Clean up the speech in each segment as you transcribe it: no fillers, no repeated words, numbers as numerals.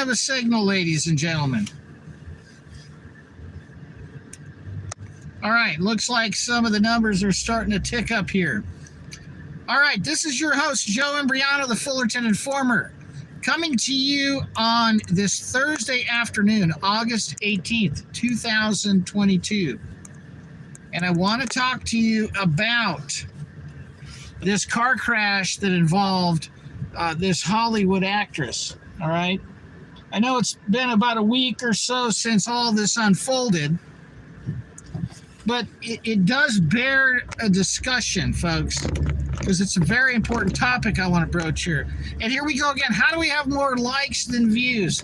of a signal, ladies and gentlemen. All right, looks like some of the numbers are starting to tick up here. All right, this is your host, Joe Imbriano, the Fullerton Informer, coming to you on this Thursday afternoon, August 18th, 2022. And I want to talk to you about this car crash that involved this Hollywood actress, all right? I know it's been about a week or so since all this unfolded, but it does bear a discussion, folks, because it's a very important topic I want to broach here. And here we go again. How do we have more likes than views?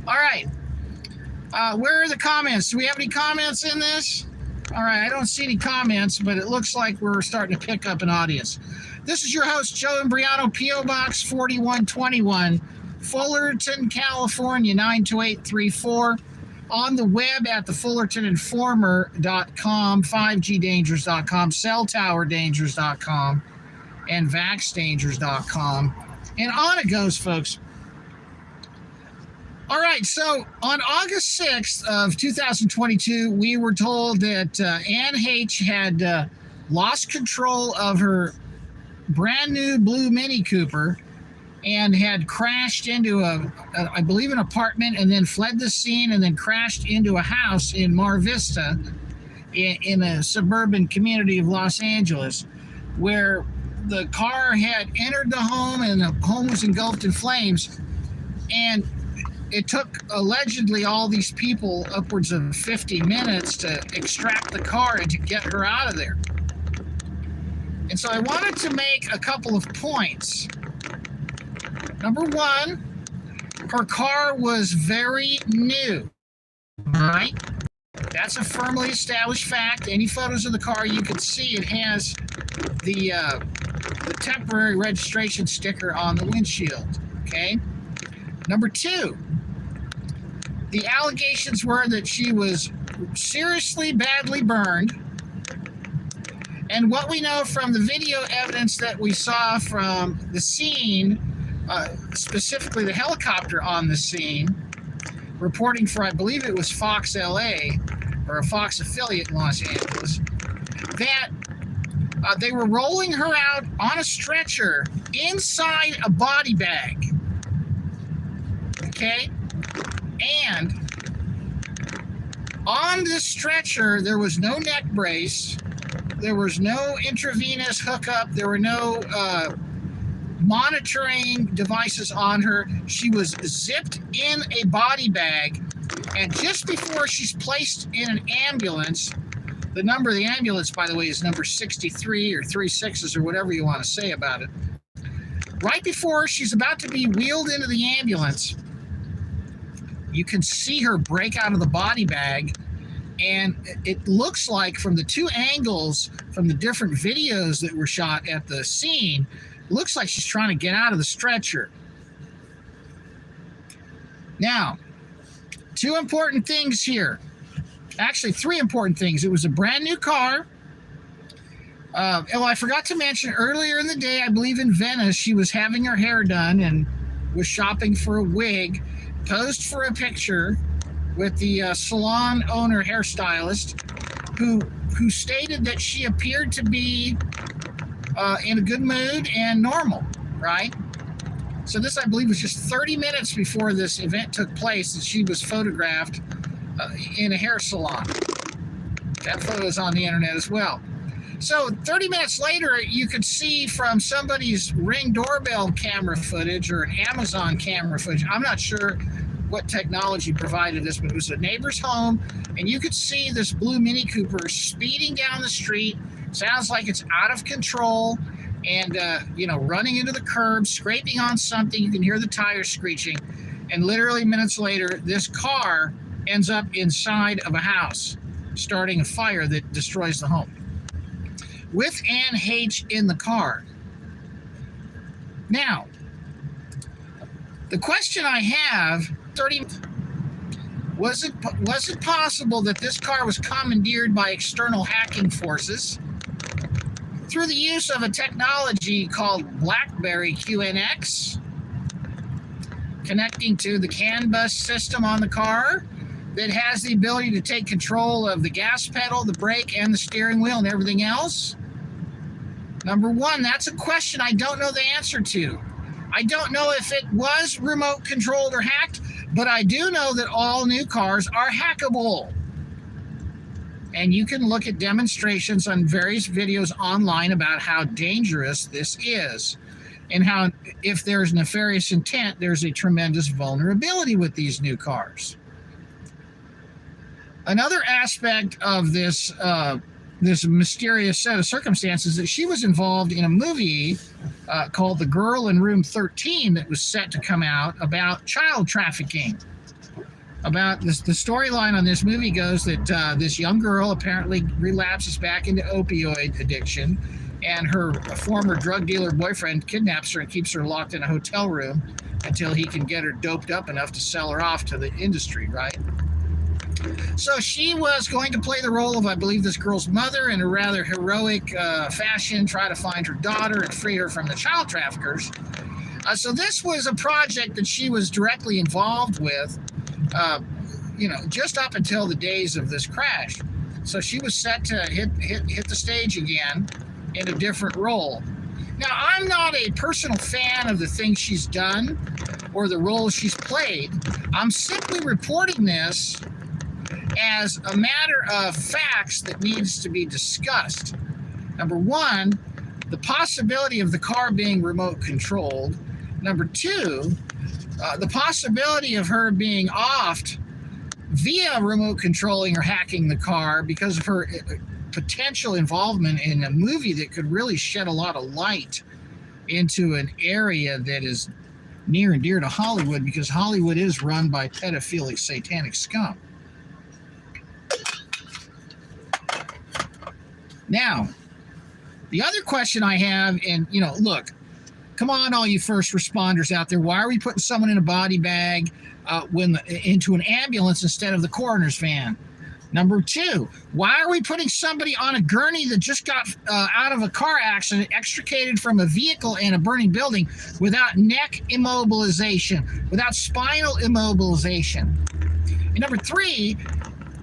All right. Where are the comments? Do we have any comments in this? All right, I don't see any comments, but it looks like we're starting to pick up an audience. This is your host, Joe Imbriano, PO Box 4121, Fullerton, California, 92834. On the web at thefullertoninformer.com, 5gdangers.com, celltowerdangers.com, and vaxdangers.com. And on it goes, folks. All right, so on August 6th of 2022, we were told that Ann Heche had lost control of her brand new blue Mini Cooper and had crashed into I believe, an apartment, and then fled the scene and then crashed into a house in Mar Vista in a suburban community of Los Angeles, where the car had entered the home and the home was engulfed in flames. And it took allegedly all these people upwards of 50 minutes to extract the car and to get her out of there. And so I wanted to make a couple of points. Number one, her car was very new, all right? That's a firmly established fact. Any photos of the car, you can see it has the temporary registration sticker on the windshield, okay? Number two, the allegations were that she was seriously badly burned. And what we know from the video evidence that we saw from the scene, specifically the helicopter on the scene, reporting for, I believe it was Fox LA, or a Fox affiliate in Los Angeles, that they were rolling her out on a stretcher inside a body bag. Okay? And on this stretcher, there was no neck brace, there was no intravenous hookup, there were no monitoring devices on her. She was zipped in a body bag, and just before she's placed in an ambulance, the number of the ambulance, by the way, is number 63 or 36s or whatever you want to say about it. Right before she's about to be wheeled into the ambulance, you can see her break out of the body bag, and it looks like from the two angles from the different videos that were shot at the scene, it looks like she's trying to get out of the stretcher. Now, two important things here. Actually, three important things. It was a brand new car. I forgot to mention earlier in the day, I believe in Venice, she was having her hair done and was shopping for a wig, posed for a picture with the salon owner hairstylist, who stated that she appeared to be in a good mood and normal, right? So this, I believe, was just 30 minutes before this event took place that she was photographed in a hair salon. That photo is on the internet as well. So 30 minutes later, you could see from somebody's Ring doorbell camera footage or an Amazon camera footage, I'm not sure what technology provided this, but it was a neighbor's home, and you could see this blue Mini Cooper speeding down the street. Sounds like it's out of control, and running into the curb, scraping on something. You can hear the tires screeching, and literally minutes later, this car ends up inside of a house, starting a fire that destroys the home, with Ann Heche in the car. Now, the question I have, was it possible that this car was commandeered by external hacking forces through the use of a technology called BlackBerry QNX? connecting to the CAN bus system on the car that has the ability to take control of the gas pedal, the brake, and the steering wheel and everything else? Number one, that's a question I don't know the answer to. I don't know if it was remote controlled or hacked, but I do know that all new cars are hackable. And you can look at demonstrations on various videos online about how dangerous this is and how if there's nefarious intent, there's a tremendous vulnerability with these new cars. Another aspect of this this mysterious set of circumstances that she was involved in a movie called The Girl in Room 13 that was set to come out about child trafficking. About this, the storyline on this movie goes that this young girl apparently relapses back into opioid addiction, and her former drug dealer boyfriend kidnaps her and keeps her locked in a hotel room until he can get her doped up enough to sell her off to the industry, right? So she was going to play the role of, I believe, this girl's mother in a rather heroic fashion, try to find her daughter and free her from the child traffickers. So this was a project that she was directly involved with, just up until the days of this crash. So she was set to hit the stage again in a different role. Now, I'm not a personal fan of the things she's done or the roles she's played. I'm simply reporting this as a matter of facts that needs to be discussed. Number one, the possibility of the car being remote controlled. Number two, the possibility of her being offed via remote controlling or hacking the car because of her potential involvement in a movie that could really shed a lot of light into an area that is near and dear to Hollywood, because Hollywood is run by pedophilic satanic scum. Now, the other question I have, and look, come on, all you first responders out there, why are we putting someone in a body bag into an ambulance instead of the coroner's van? Number two, why are we putting somebody on a gurney that just got out of a car accident, extricated from a vehicle and a burning building, without neck immobilization, without spinal immobilization? And number three,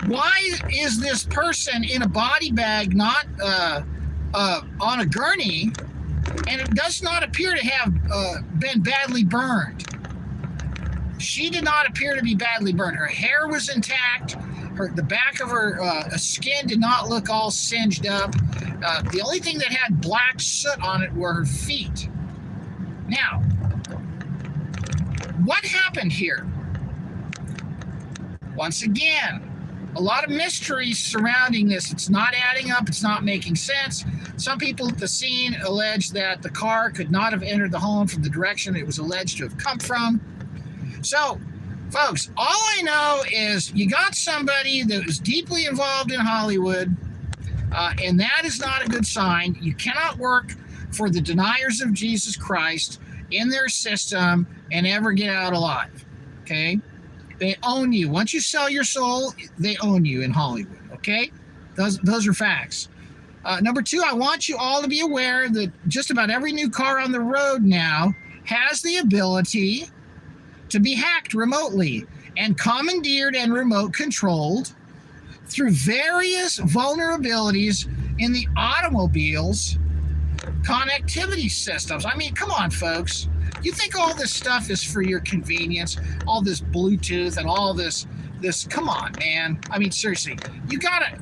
why is this person in a body bag, not on a gurney, and it does not appear to have been badly burned? She did not appear to be badly burned. Her hair was intact. The back of her skin did not look all singed up. The only thing that had black soot on it were her feet. Now, what happened here? Once again, a lot of mysteries surrounding this. It's not adding up. It's not making sense. Some people at the scene allege that the car could not have entered the home from the direction it was alleged to have come from. So, folks, all I know is you got somebody that was deeply involved in Hollywood, and that is not a good sign. You cannot work for the deniers of Jesus Christ in their system and ever get out alive, okay? They own you. Once you sell your soul, they own you in Hollywood, okay? Those are facts. Number two, I want you all to be aware that just about every new car on the road now has the ability to be hacked remotely and commandeered and remote controlled through various vulnerabilities in the automobile's connectivity systems. I mean, come on, folks. You think all this stuff is for your convenience, all this Bluetooth and all this, come on, man. I mean, seriously, you gotta,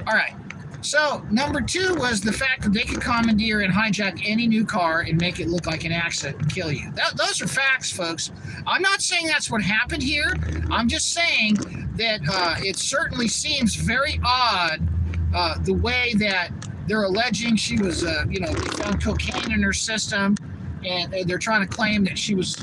all right. So number two was the fact that they could commandeer and hijack any new car and make it look like an accident and kill you. Those are facts, folks. I'm not saying that's what happened here. I'm just saying that it certainly seems very odd the way that they're alleging she was, they found cocaine in her system, and they're trying to claim that she was,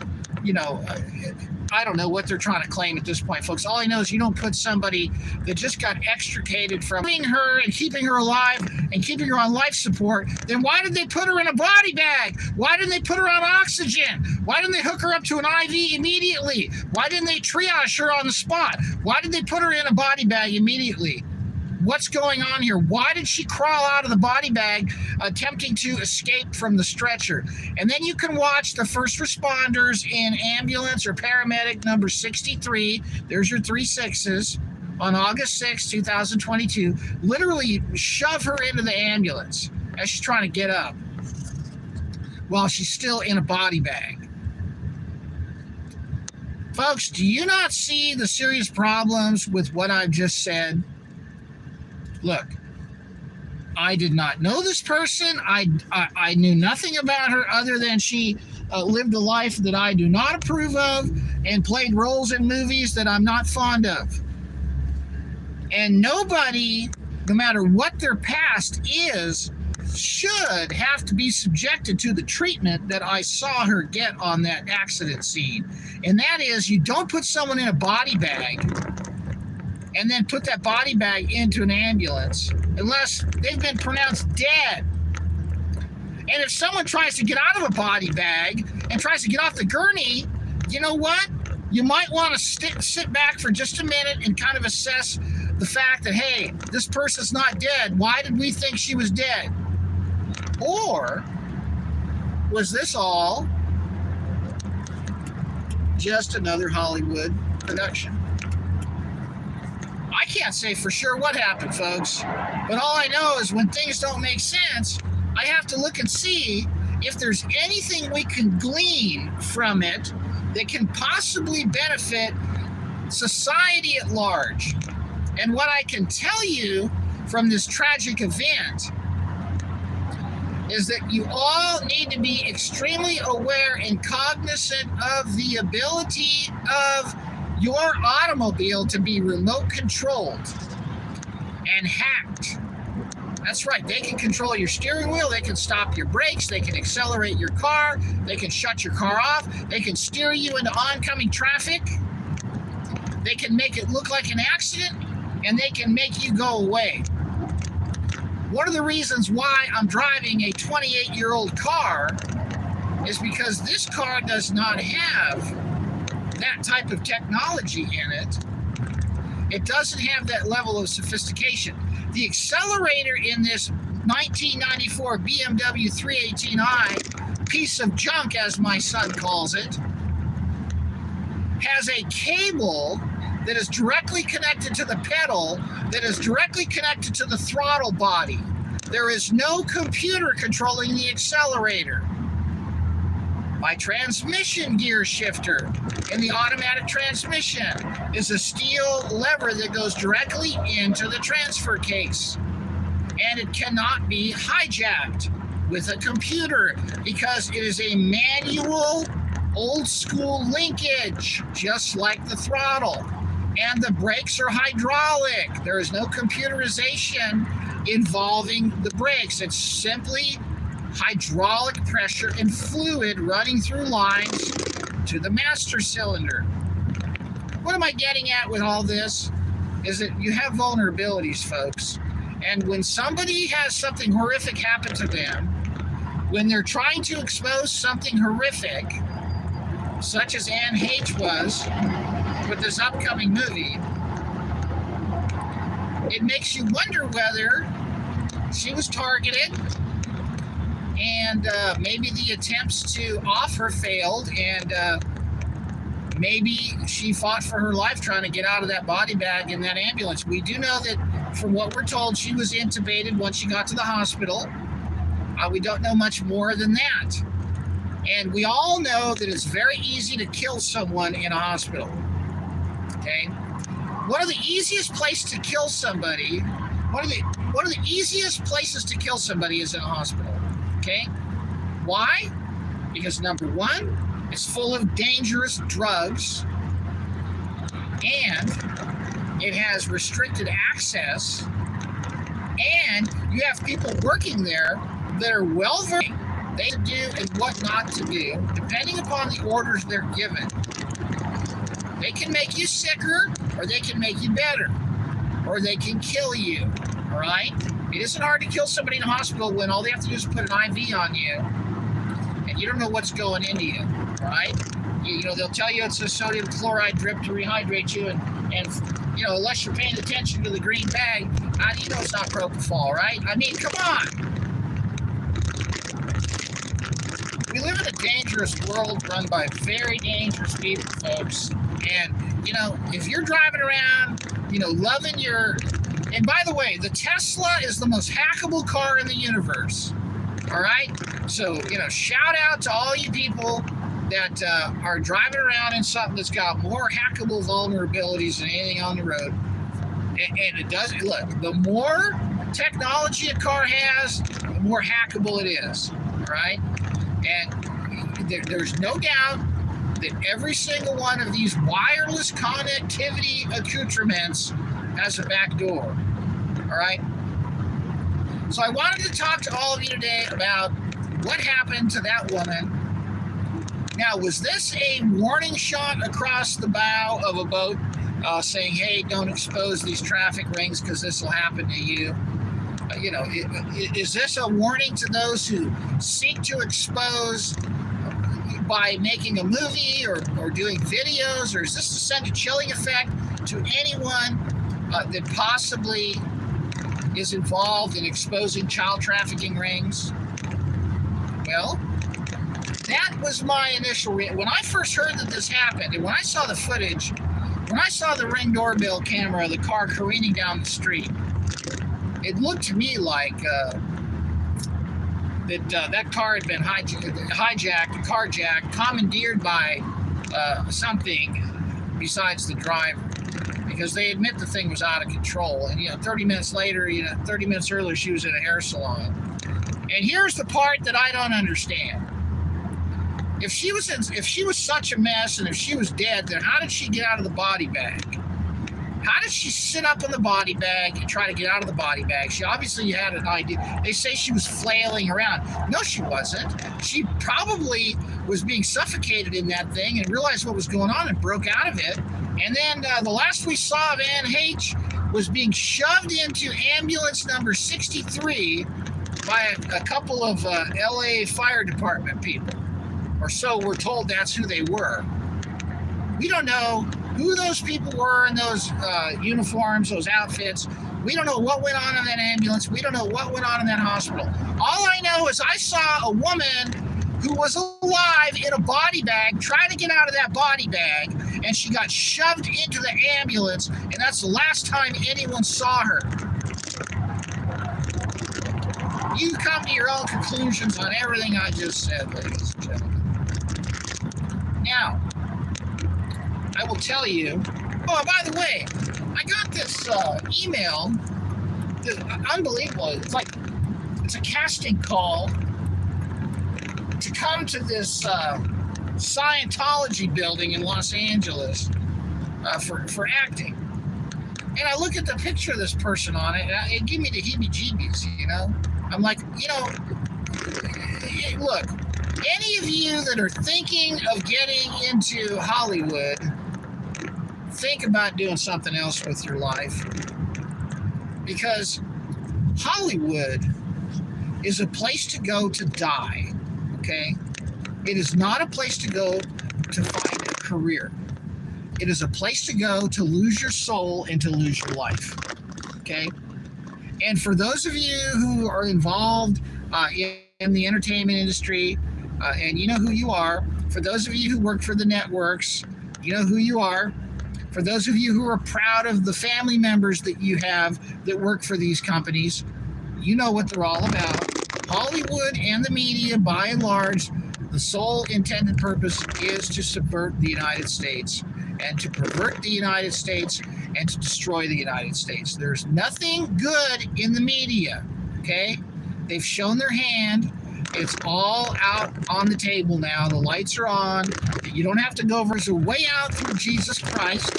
I don't know what they're trying to claim at this point, folks. All I know is you don't put somebody that just got extricated from her and keeping her alive and keeping her on life support, then why did they put her in a body bag? Why didn't they put her on oxygen? Why didn't they hook her up to an IV immediately? Why didn't they triage her on the spot? Why did they put her in a body bag immediately? what's going on here? Why did she crawl out of the body bag attempting to escape from the stretcher? And then you can watch the first responders in ambulance or paramedic number 63. There's your 3 6s. On August 6, 2022, literally shove her into the ambulance as she's trying to get up while she's still in a body bag. Folks, do you not see the serious problems with what I've just said? Look, I did not know this person. I knew nothing about her other than she lived a life that I do not approve of and played roles in movies that I'm not fond of. And nobody, no matter what their past is, should have to be subjected to the treatment that I saw her get on that accident scene. And that is, you don't put someone in a body bag and then put that body bag into an ambulance unless they've been pronounced dead. And if someone tries to get out of a body bag and tries to get off the gurney, you know what? You might want to sit back for just a minute and kind of assess the fact that, hey, this person's not dead. Why did we think she was dead? Or was this all just another Hollywood production? I can't say for sure what happened, folks. But all I know is when things don't make sense, I have to look and see if there's anything we can glean from it that can possibly benefit society at large. And what I can tell you from this tragic event is that you all need to be extremely aware and cognizant of the ability of your automobile to be remote controlled and hacked. That's right, they can control your steering wheel, they can stop your brakes, they can accelerate your car, they can shut your car off, they can steer you into oncoming traffic, they can make it look like an accident, and they can make you go away. One of the reasons why I'm driving a 28-year-old car is because this car does not have that type of technology in it. It doesn't have that level of sophistication. The accelerator in this 1994 BMW 318i, piece of junk as my son calls it, has a cable that is directly connected to the pedal, that is directly connected to the throttle body. There is no computer controlling the accelerator. My transmission gear shifter in the automatic transmission is a steel lever that goes directly into the transfer case. And it cannot be hijacked with a computer because it is a manual, old school linkage, just like the throttle. And the brakes are hydraulic. There is no computerization involving the brakes. It's simply hydraulic pressure and fluid running through lines to the master cylinder. What am I getting at with all this? Is that you have vulnerabilities, folks. And when somebody has something horrific happen to them, when they're trying to expose something horrific, such as Heche was with this upcoming movie, it makes you wonder whether she was targeted and maybe the attempts to off her failed, and maybe she fought for her life trying to get out of that body bag in that ambulance. We do know that from what we're told, she was intubated once she got to the hospital. We don't know much more than that. And we all know that it's very easy to kill someone in a hospital. Okay? One of the easiest places to kill somebody, one of the easiest places to kill somebody is in a hospital. Okay? Why? Because number one, it's full of dangerous drugs, and it has restricted access, and you have people working there that are well versed they do and what not to do, depending upon the orders they're given. They can make you sicker, or they can make you better, or they can kill you. All right? It isn't hard to kill somebody in a hospital when all they have to do is put an IV on you, and you don't know what's going into you. All right? You know, they'll tell you it's a sodium chloride drip to rehydrate you, and you know, unless you're paying attention to the green bag, how do you know it's not propofol, right? I mean, come on. We live in a dangerous world run by very dangerous people, folks. And, you know, if you're driving around, you know, loving your... And by the way, the Tesla is the most hackable car in the universe. All right? So, you know, shout out to all you people that are driving around in something that's got more hackable vulnerabilities than anything on the road. And it does... Look, the more technology a car has, the more hackable it is. All right? And there's no doubt that every single one of these wireless connectivity accoutrements has a back door. All right? So I wanted to talk to all of you today about what happened to that woman. Now, was this a warning shot across the bow of a boat saying, hey, don't expose these traffic rings because this will happen to you? You know, is this a warning to those who seek to expose by making a movie or doing videos, or is this to send a chilling effect to anyone that possibly is involved in exposing child trafficking rings? Well, that was my initial when I first heard that this happened, and when I saw the footage, when I saw the Ring doorbell camera of the car careening down the street, it looked to me like that car had been hijacked, carjacked, commandeered by something besides the driver, because they admit the thing was out of control. And 30 minutes later, 30 minutes earlier, she was in a hair salon. And here's the part that I don't understand. If she was such a mess, and if she was dead, then how did she get out of the body bag? How did she sit up in the body bag and try to get out of the body bag? She obviously had an idea. They say she was flailing around. No, she wasn't. She probably was being suffocated in that thing and realized what was going on and broke out of it. And then the last we saw of Ann Heche was being shoved into ambulance number 63 by a couple of LA Fire Department people. Or so we're told that's who they were. We don't know who those people were in those uniforms, those outfits. We don't know what went on in that ambulance. We don't know what went on in that hospital. All I know is I saw a woman who was alive in a body bag, trying to get out of that body bag, and she got shoved into the ambulance, and that's the last time anyone saw her. You come to your own conclusions on everything I just said, ladies and gentlemen. Now, I will tell you. Oh, by the way, I got this email. Unbelievable. It's a casting call to come to this Scientology building in Los Angeles for acting. And I look at the picture of this person on it, and it gave me the heebie-jeebies, I'm like, look, any of you that are thinking of getting into Hollywood, think about doing something else with your life. Because Hollywood is a place to go to die, okay? It is not a place to go to find a career. It is a place to go to lose your soul and to lose your life, okay? And for those of you who are involved in the entertainment industry, and you know who you are, for those of you who work for the networks, you know who you are. For those of you who are proud of the family members that you have that work for these companies, you know what they're all about. Hollywood and the media, by and large, the sole intended purpose is to subvert the United States and to pervert the United States and to destroy the United States. There's nothing good in the media, okay? They've shown their hand. It's all out on the table now. The lights are on. You don't have to go over. There's a way out through Jesus Christ.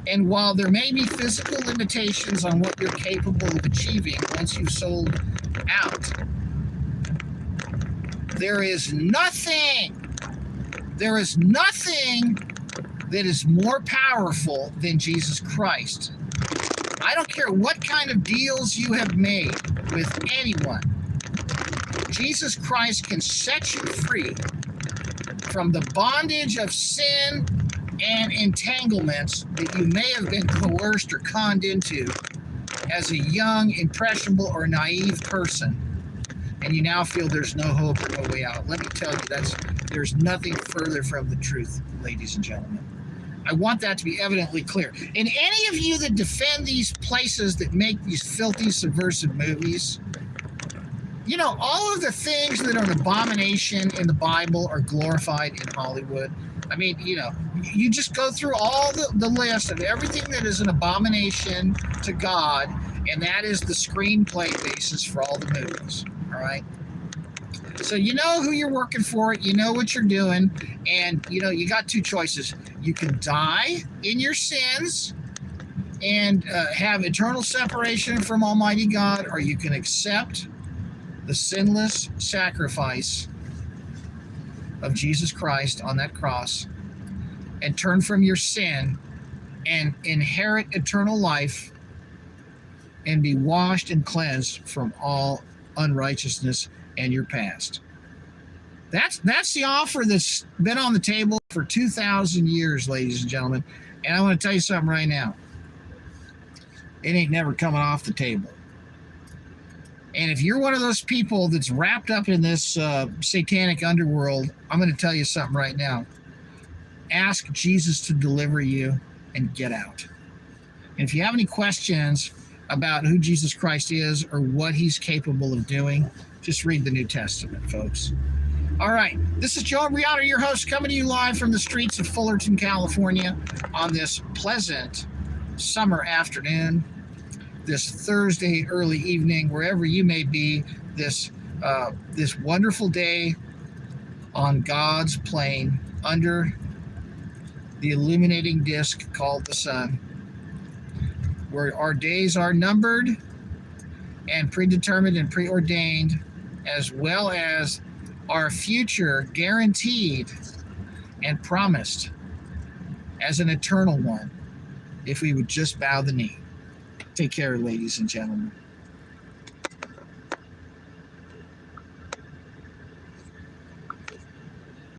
And while there may be physical limitations on what you're capable of achieving once you've sold out, there is nothing that is more powerful than Jesus Christ. I don't care what kind of deals you have made with anyone. Jesus Christ can set you free from the bondage of sin and entanglements that you may have been coerced or conned into as a young, impressionable, or naive person, and you now feel there's no hope or no way out. Let me tell you, there's nothing further from the truth, ladies and gentlemen. I want that to be evidently clear. And any of you that defend these places that make these filthy, subversive movies, you know, all of the things that are an abomination in the Bible are glorified in Hollywood. I mean, you know, you just go through all the list of everything that is an abomination to God, and that is the screenplay basis for all the movies, all right? So you know who you're working for, you know what you're doing, and, you know, you got two choices. You can die in your sins and have eternal separation from Almighty God, or you can accept the sinless sacrifice of Jesus Christ on that cross and turn from your sin and inherit eternal life and be washed and cleansed from all unrighteousness and your past. That's the offer that's been on the table for 2,000 years, ladies and gentlemen. And I want to tell you something right now. It ain't never coming off the table. And if you're one of those people that's wrapped up in this satanic underworld, I'm going to tell you something right now. Ask Jesus to deliver you and get out. And if you have any questions about who Jesus Christ is or what he's capable of doing, just read the New Testament, folks. All right, this is Joe Imbriano, your host, coming to you live from the streets of Fullerton, California on this pleasant summer afternoon, this Thursday early evening, wherever you may be, this wonderful day on God's plane under the illuminating disk called the sun, where our days are numbered and predetermined and preordained, as well as our future guaranteed and promised as an eternal one, if we would just bow the knee. Take care, ladies and gentlemen.